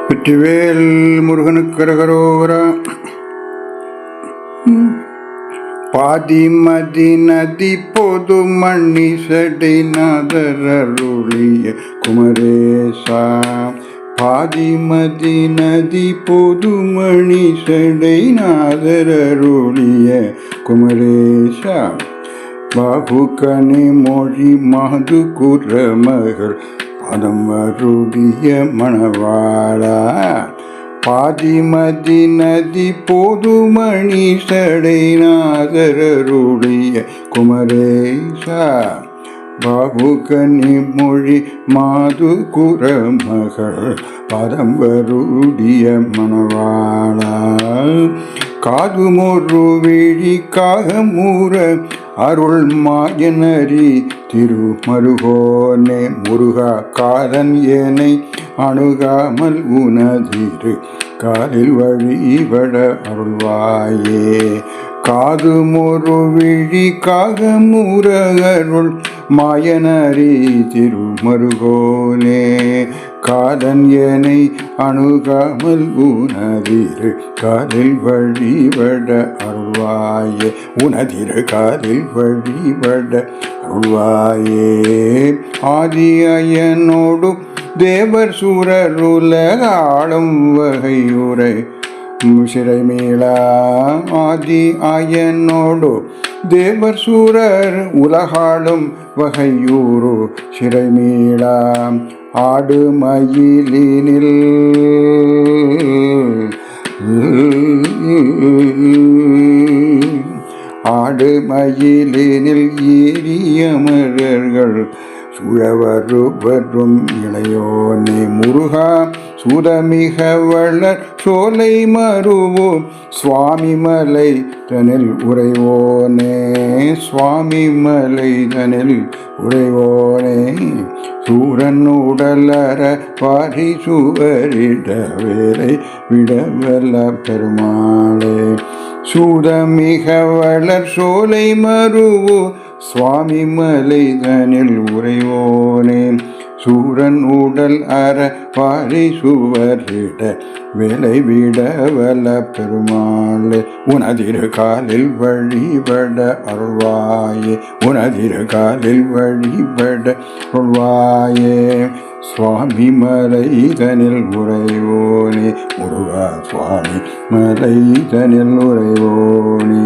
வெற்றிவேல் முருகனுக்கு கரகரோகரா. பாதிமதி நதி பொது மணி சடை நாதரருளிய குமரேசா. பாதிமதி நதி பொது மணி சடை நாதரருளிய குமரேசா. பாகுகனே மொழி மாது குரமகள் பதம் அருளிய மணவாளா. பாதிமதி நதி பொதுமணி சடை நாதரருளிய குமரேசா. பாகுகனி மொழி மாது குரமகள் பதம் அருளிய மணவாளா. காதுமொரு விழிக்காக மூற அருள் மாயனரி திருமருகோனே. முருகா காலன் ஏனை அணுகாமல் உனதிரு காலில் வழிபட அருள்வாயே. காதுமொரு விழிக்காக மூற அருள் மாயனரி திருமருகோனே. காதன் ஏனை அணுகாமல் உனதிரு காலில் வழிபட அருள்வாயே. உனதிரு காலில் வழிபட அருள்வாயே. ஆதி அயனோடு தேவர் சூரர் உலகாளும் வகையுரை சிறை மீளா. ஆதி ஆயனோடு தேவர் சூரர் உலகாளும் வகையூரு சிறை மீளா. ஆடு மயிலினில் ஆடு மயிலினில் ஏரியமரர்கள் சுழவருவரும் இளையோனே. முருகா சுதமிக வளர் சோலை மருவோம் சுவாமி மலை தனில் உறைவோனே. சுவாமி மலை தனில் உறைவோனே. சூரன் உடலற பாரி சுவரிட வேலை விடவல்ல பெருமாளே. சூதமிக வளர் சோலை மருவோ சுவாமி மலை தனில் உறைவோனே. சூரன் உடல் அற பாரி சுவரிட வேலை விடவல்ல பெருமாளே. உனதிரு காலில் வழிபட அருள்வாயே. உனதிரு காலில் வழிபட அருள்வாயே. சுவாமி மலை தனில் உறைவோனே. முருகா சுவாமி மலை தனில் உறைவோனே.